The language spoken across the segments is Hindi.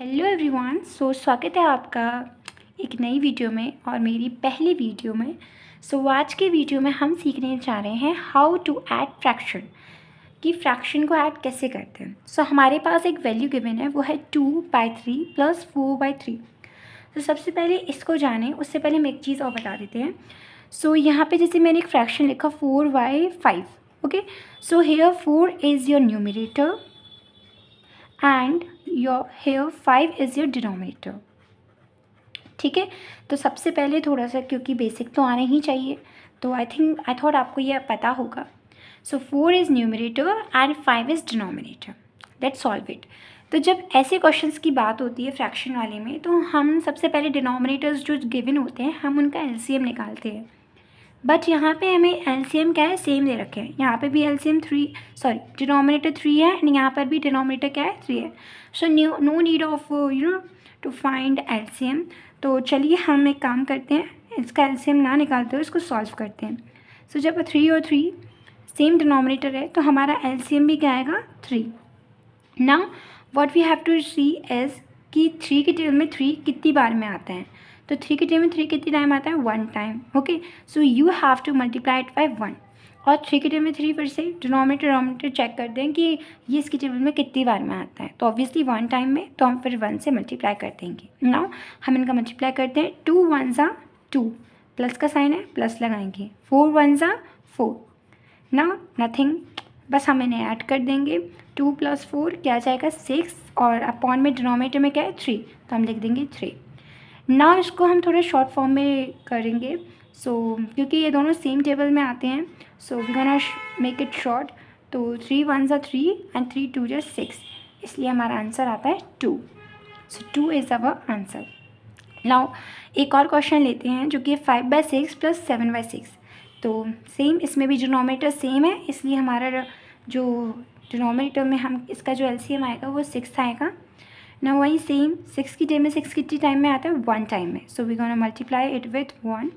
Hello everyone. स्वागत है आपका एक नई वीडियो में और मेरी पहली वीडियो में। आज के वीडियो में हम सीखने जा रहे हैं हाउ टू ऐड फ्रैक्शन, कि फ्रैक्शन को ऐड कैसे करते हैं। हमारे पास एक वैल्यू गिवन है, वो है 2/3 + 4/3। सबसे पहले इसको जाने उससे पहले हम एक चीज़ और बता देते हैं। यहाँ पे जैसे मैंने एक फ्रैक्शन लिखा 4/5। Okay, here 4 is your numerator and your here 5 is your denominator. ठीक है, तो सबसे पहले थोड़ा सा, क्योंकि बेसिक तो आना ही चाहिए, तो आई थॉट आपको ये पता होगा। 4 is numerator and 5 is denominator. Let's solve it. तो जब ऐसे क्वेश्चंस की बात होती है फ्रैक्शन वाले में, तो हम सबसे पहले डिनोमिनेटर्स जो गिवन होते हैं हम उनका एलसीएम निकालते हैं। बट यहाँ पे हमें एलसीएम क्या है, सेम दे रखे हैं। यहाँ पे भी एलसीएम डिनोमिनेटर 3 है एंड यहाँ पर भी डिनोमिनेटर क्या है, 3 है। No need of to find LCM. तो चलिए हम एक काम करते हैं, इसका एलसीएम ना निकालते हुए इसको सॉल्व करते हैं। जब 3 और 3 सेम डिनोमिनेटर है तो हमारा एलसीएम भी क्या आएगा, 3। Now what we have to see is कि 3 के टेबल में 3 कितनी बार में आता है। तो 3 के टेबल में 3 कितनी टाइम आता है, 1 time. Okay, you have to multiply it by 1। और 3 के टेबल में 3 फिर से डिनोमिनेटर चेक कर दें कि ये इसके टेबल में कितनी बार में आता है। तो ऑब्वियसली 1 टाइम में, तो हम फिर 1 से मल्टीप्लाई कर देंगे। नाउ हम इनका मल्टीप्लाई करते हैं। 2 1 ज़ा 2, प्लस का साइन है, प्लस लगाएंगे। 4 1 ज़ा 4। नाउ नथिंग, बस हम इन्हें ऐड कर देंगे। 2 + 4 क्या आ जाएगा, 6, और अपॉन में डिनोमिनेटर में क्या है, 3, तो हम लिख देंगे 3। ना इसको हम थोड़ा शॉर्ट फॉर्म में करेंगे, क्योंकि ये दोनों सेम टेबल में आते हैं, we gonna make it short. तो 3 1 ज़ा 3 एंड 3 2 ज़ा 6, इसलिए हमारा आंसर आता है 2। 2 इज़ अवर आंसर। नाउ एक और क्वेश्चन लेते हैं जो कि 5/6 + 7/6। तो सेम, इसमें भी डिनोमिनेटर सेम है, इसलिए हमारा जो डिनोमिनेटर में हम इसका जो एलसीएम आएगा वो 6 आएगा ना। वही सेम 6 की टेबल में 6 कितनी टाइम में आता है, 1 टाइम में। We gonna multiply it with 1।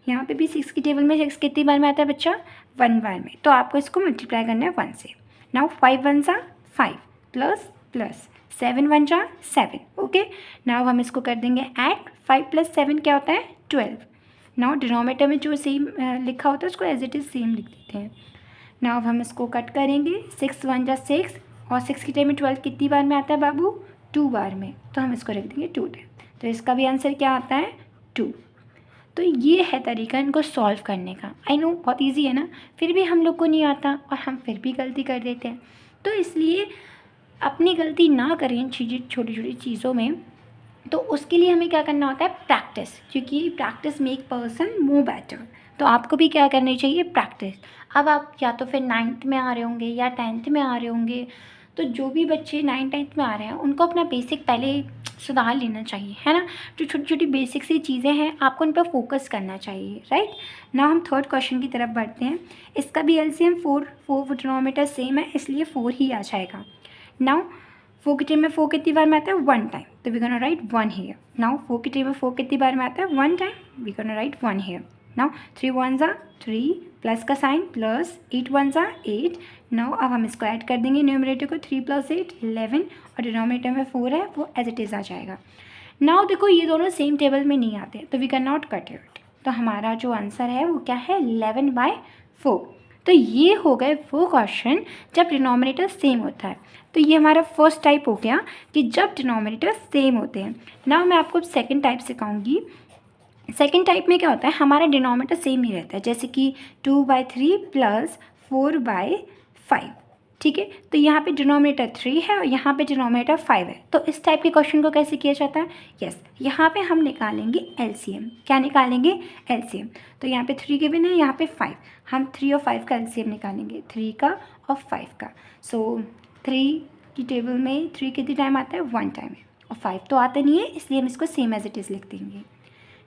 यहाँ पे भी 6 की टेबल में 6 कितनी बार में आता है बच्चा, 1 बार में। तो आपको इसको मल्टीप्लाई करना है 1 से। नाउ 5 1 ज़ा 5 प्लस प्लस 7 1 ज़ा 7। ओके, नाउ हम इसको कर देंगे ऐड। 5 + 7 क्या होता है, 12। नाउ डिनोमिनेटर में जो सेम लिखा होता है उसको एज इट इज़ सेम लिख देते हैं। नाउ हम इसको कट करेंगे। 6 1 ज़ा 6 और 6 की टेबल में 12 कितनी बार में आता है बाबू, 2 बार में। तो हम इसको रख देंगे 2 टाइम। तो इसका भी आंसर क्या आता है, 2। तो ये है तरीका इनको सॉल्व करने का। आई नो बहुत इजी है ना, फिर भी हम लोग को नहीं आता और हम फिर भी गलती कर देते हैं। तो इसलिए अपनी गलती ना करें इन छोटी छोटी चीज़ों में। तो उसके लिए हमें क्या करना होता है, प्रैक्टिस, क्योंकि practice make person more better. तो आपको भी क्या करनी चाहिए, प्रैक्टिस। अब आप या तो फिर 9th में आ रहे होंगे या 10th में आ रहे होंगे, तो जो भी बच्चे 9 10th में आ रहे हैं उनको अपना बेसिक पहले सुधार लेना चाहिए, है ना। जो छोटी छोटी बेसिक सी चीज़ें हैं आपको उन पर फोकस करना चाहिए, राइट ना। हम थर्ड क्वेश्चन की तरफ बढ़ते हैं। इसका भी एलसीएम 4 डिनोमिनेटर सेम है, इसलिए 4 ही आ जाएगा। नाउ 4 की टेबल में 4 कितनी बार में आता है, 1 टाइम। तो we gonna write 1 here. Now 4 की टेबल में 4 कितनी बार में आता है, 1 time. We gonna write 1 here. Now 3 1 ज़ा 3, प्लस का साइन, प्लस 8 1 ज़ा 8। नाउ अब हम इसको ऐड कर देंगे न्यूमरेटर को। 3 + 8 11, और डिनोमिनेटर में 4 है, वो एज इट इज़ आ जाएगा। नाउ देखो ये दोनों सेम टेबल में नहीं आते, तो we can not cut it. तो हमारा जो आंसर है वो क्या है, 11/4। तो ये हो गए वो क्वेश्चन जब डिनोमिनेटर सेम होता है। तो ये हमारा फर्स्ट टाइप हो गया कि जब डिनोमिनेटर सेम होते हैं। नाउ मैं आपको सेकंड टाइप सिखाऊंगी। सेकंड टाइप में क्या होता है, हमारा डिनोमिनेटर सेम ही रहता है, जैसे कि 2/3 + 4/5। ठीक है, तो यहाँ पे डिनोमिनेटर 3 है और यहाँ पे डिनोमिनेटर 5 है। तो इस टाइप के क्वेश्चन को कैसे किया जाता है, यस, यहाँ पे हम निकालेंगे एलसीएम। क्या निकालेंगे, एलसीएम। तो यहाँ पे 3 गिवन है, यहाँ पे 5, हम 3 और 5 का एलसीएम निकालेंगे, 3 का और 5 का। 3 की टेबल में 3 कितनी टाइम आता है, 1 टाइम है, और 5 तो आता नहीं है, इसलिए हम इसको सेम एज इट इज़ लिख देंगे।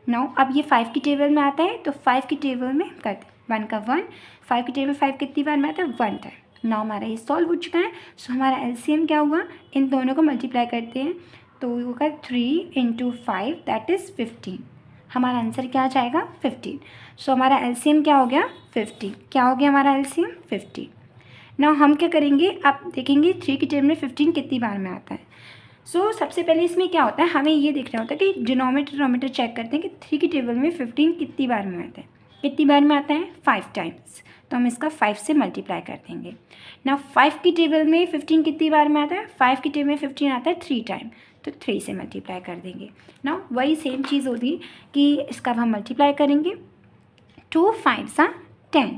नाउ अब ये 5 की टेबल में आता है, तो 5 की टेबल में करते 1 का 1। 5 की टेबल में 5 कितनी बार में आता है, 1 टाइम। नाउ हमारा ये सॉल्व हो चुका है। हमारा एलसीएम क्या हुआ, इन दोनों को मल्टीप्लाई करते हैं तो होगा 3 × 5 दैट इज़ 15। हमारा आंसर क्या आ जाएगा, 15। हमारा एलसीएम क्या हो गया, 50। क्या हो गया हमारा एलसीएम, 50। नाउ हम क्या करेंगे, आप देखेंगे 3 की टेबल में 15 कितनी बार में आता है। सबसे पहले इसमें क्या होता है, हमें ये देखना होता है कि डिनोमिनेटर चेक करते हैं कि 3 की टेबल में 15 कितनी बार में आता है। कितनी बार में आता है? 5 टाइम्स। तो हम इसका 5 से मल्टीप्लाई कर देंगे। ना 5 की टेबल में 15 कितनी बार में आता है? 5 की टेबल में 15 आता है 3 टाइम, तो 3 से मल्टीप्लाई कर देंगे। ना वही सेम चीज़ होती कि इसका हम मल्टीप्लाई करेंगे। 2 5 सा 10,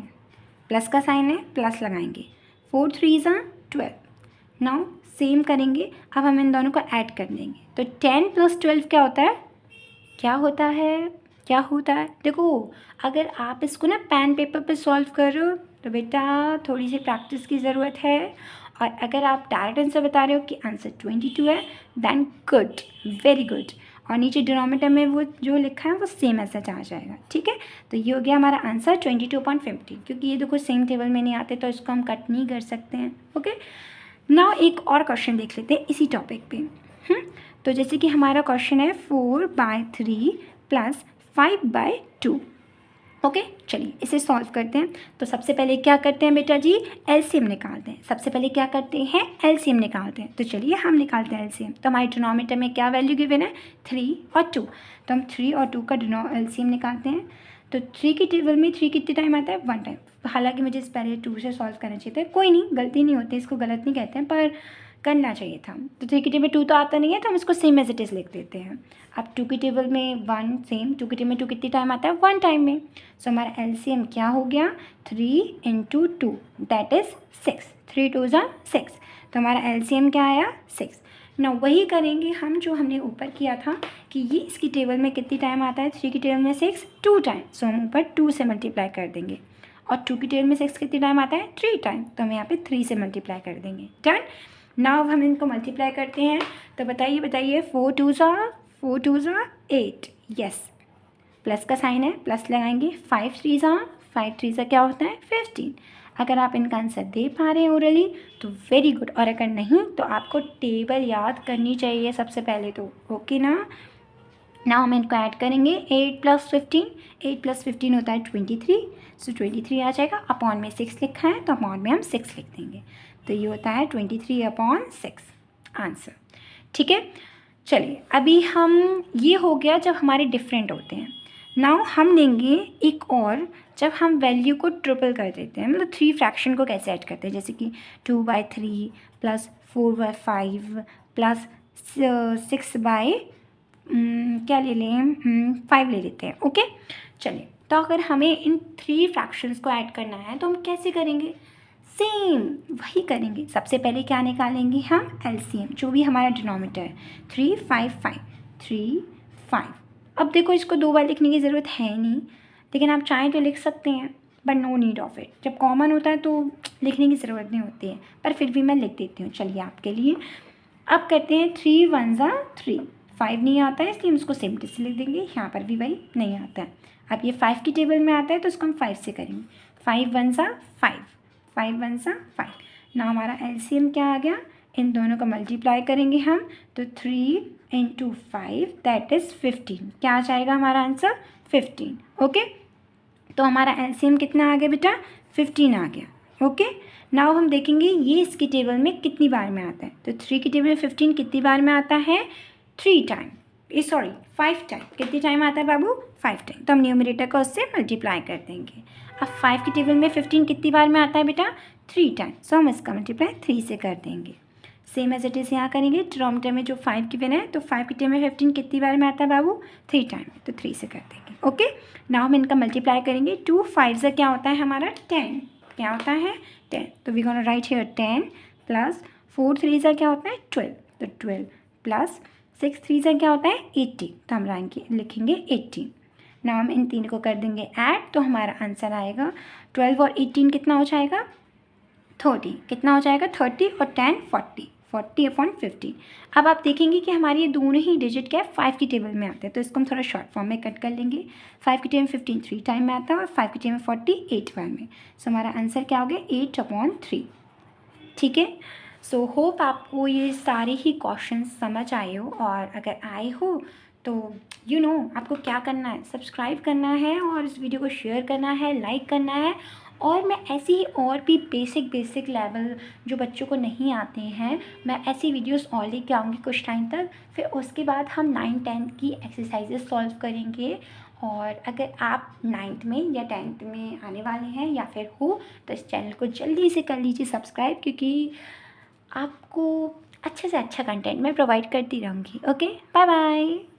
प्लस का साइन है, प्लस लगाएंगे। 4 3 सा 12। नाउ सेम करेंगे, अब हम इन दोनों को ऐड कर देंगे। तो 10 + 12 क्या होता है? क्या होता है? देखो, अगर आप इसको ना पेन पेपर पे सॉल्व कर रहे हो तो बेटा थोड़ी सी प्रैक्टिस की ज़रूरत है। और अगर आप डायरेक्ट आंसर बता रहे हो कि आंसर 22 है, देन गुड, वेरी गुड। और नीचे डिनोमिनेटर में वो जो लिखा है वो सेम ऐसा आ जाएगा। ठीक है, तो ये हो गया हमारा आंसर 22.50। क्योंकि ये देखो सेम टेबल में नहीं आते तो इसको हम कट नहीं कर सकते हैं। ओके, नाउ एक और क्वेश्चन देख लेते हैं इसी टॉपिक पे। तो जैसे कि हमारा क्वेश्चन है 4/3 + 5/2। ओके, चलिए इसे सॉल्व करते हैं। तो सबसे पहले क्या करते हैं बेटा जी? एलसीएम निकालते हैं। सबसे पहले क्या करते हैं? एलसीएम निकालते हैं। तो चलिए हम निकालते हैं एलसीएम। तो हमारे डिनोमिनेटर में क्या वैल्यू गिवन है? 3 और 2। तो हम 3 और 2 का एलसीएम निकालते हैं। तो 3 की टेबल में 3 कितने टाइम आता है? 1 टाइम। हालांकि मुझे इस पहले 2 से सॉल्व करना चाहिए था, कोई नहीं, गलती नहीं होती, इसको गलत नहीं कहते हैं, पर करना चाहिए था। तो 3 की टेबल में 2 तो आता नहीं है, तो हम इसको सेम एज इट इज़ लिख देते हैं। अब 2 की टेबल में 1, सेम 2 की टेबल में 2 कितनी टाइम आता है? 1 टाइम में। सो हमारा एलसीएम क्या हो गया? 3 × 2, दैट इज़ 6। 3 2 ज़ा 6। तो हमारा एलसीएम क्या आया? 6। ना वही करेंगे हम जो हमने ऊपर किया था कि ये इसकी टेबल में कितनी टाइम आता है? 3 की टेबल में 6 2 टाइम। सो हम ऊपर 2 से मल्टीप्लाई कर देंगे। और 2 की टेबल में 6 कितनी टाइम आता है? 3 टाइम। तो हम यहाँ पे 3 से मल्टीप्लाई कर देंगे। डन। नाउ हम इनको मल्टीप्लाई करते हैं। तो बताइए 4 2 ज़ा 8। यस, प्लस का साइन है, प्लस लगाएंगे। 5 3 ज़ा क्या होता है? 15। अगर आप इनका आंसर दे पा रहे हैं ओरली तो वेरी गुड, और अगर नहीं तो आपको टेबल याद करनी चाहिए सबसे पहले तो। ओके ना। नाउ हम इनको ऐड करेंगे। 8 + 15, 8 + 15 होता है 23। सो 23 आ जाएगा। अपॉन में 6 लिखा है तो अपॉन में हम 6 लिख देंगे। तो ये होता है 23/6 आंसर। ठीक है, चलिए अभी हम, ये हो गया जब हमारे डिफरेंट होते हैं। नाउ हम लेंगे एक और, जब हम वैल्यू को ट्रिपल कर देते हैं, मतलब 3 फ्रैक्शन को कैसे ऐड करते हैं, जैसे कि 2/3 + 4/5 + 6/ क्या ले लें? 5 ले लेते हैं। ओके, चलिए तो अगर हमें इन 3 फ्रैक्शंस को ऐड करना है तो हम कैसे करेंगे? सेम वही करेंगे। सबसे पहले क्या निकालेंगे हम? एलसीएम, जो भी हमारा डिनोमिनेटर है। 3 5 5 3 5। अब देखो इसको 2 बार लिखने की ज़रूरत है नहीं, लेकिन आप चाहें तो लिख सकते हैं, but no need of it. जब कॉमन होता है तो लिखने की ज़रूरत नहीं होती है, पर फिर भी मैं लिख देती हूँ चलिए आपके लिए। अब करते हैं 3 1 ज़ा 3। 5 नहीं आता है इसलिए हम इसको सेम से लिख देंगे। यहाँ पर भी वही नहीं आता है। अब ये 5 की टेबल में आता है तो इसको हम 5 से करेंगे। 5 1 ज़ा 5, 5 1 ज़ा 5। ना हमारा एलसीएम क्या आ गया? इन दोनों का मल्टीप्लाई करेंगे हम, तो 3 × 5 दैट इज़ 15। क्या आ जाएगा हमारा आंसर? 15। ओके, तो हमारा एलसीएम कितना आ गया बेटा? 15 आ गया। ओके, नाउ हम देखेंगे ये इसकी टेबल में कितनी बार में आता है। तो 3 की टेबल में 15 कितनी बार में आता है? 3 टाइम, 5 टाइम। कितनी टाइम आता है बाबू? 5 टाइम। तो हम न्यूमरेटर को उससे मल्टीप्लाई कर देंगे। अब 5 की टेबल में 15 कितनी बार में आता है बेटा? 3 टाइम। सो हम इसका मल्टीप्लाई 3 से कर देंगे। सेम एज इट इज़ यहाँ करेंगे। डिनोमिनेटर में जो 5 गिवन है, तो 5 की टेबल में 15 कितनी बार में आता है बाबू? 3 टाइम, तो 3 से कर देंगे। ओके, नाउ हम इनका मल्टीप्लाई करेंगे। 2 5 ज़ा क्या होता है हमारा? 10। क्या होता है? 10। तो वी गोना राइट हियर 10 + 4 3 ज़ा क्या होता है? 12। तो 12 + 6 3 ज़ा क्या होता है? 18। तो हम लिखेंगे 18। नाउ हम इन तीन को कर देंगे ऐड, तो हमारा आंसर आएगा 12 और 18 कितना हो जाएगा? 30। कितना हो जाएगा? 30 और 10 40, 40/15। अब आप देखेंगे कि हमारी ये दोनों ही डिजिट क्या है? 5 की टेबल में आते हैं, तो इसको हम थोड़ा शॉर्ट फॉर्म में कट कर लेंगे। 5 की टेबल में 15 3 टाइम में आता है और 5 की टेबल में 40 8 बार में। सो हमारा आंसर क्या हो गया? 8/3। ठीक है, सो होप आपको ये सारे ही क्वेश्चन समझ आए हो, और अगर आए हो तो आपको क्या करना है? सब्सक्राइब करना है और इस वीडियो को शेयर करना है, लाइक करना है, और मैं ऐसे ही और भी बेसिक लेवल जो बच्चों को नहीं आते हैं, मैं ऐसी वीडियोस और लेके आऊँगी कुछ टाइम तक। फिर उसके बाद हम 9-10 की एक्सरसाइजेस सॉल्व करेंगे। और अगर आप 9th में या 10th में आने वाले हैं या फिर हो, तो इस चैनल को जल्दी से कर लीजिए सब्सक्राइब, क्योंकि आपको अच्छे से अच्छा कंटेंट मैं प्रोवाइड करती रहूँगी। Okay, bye bye.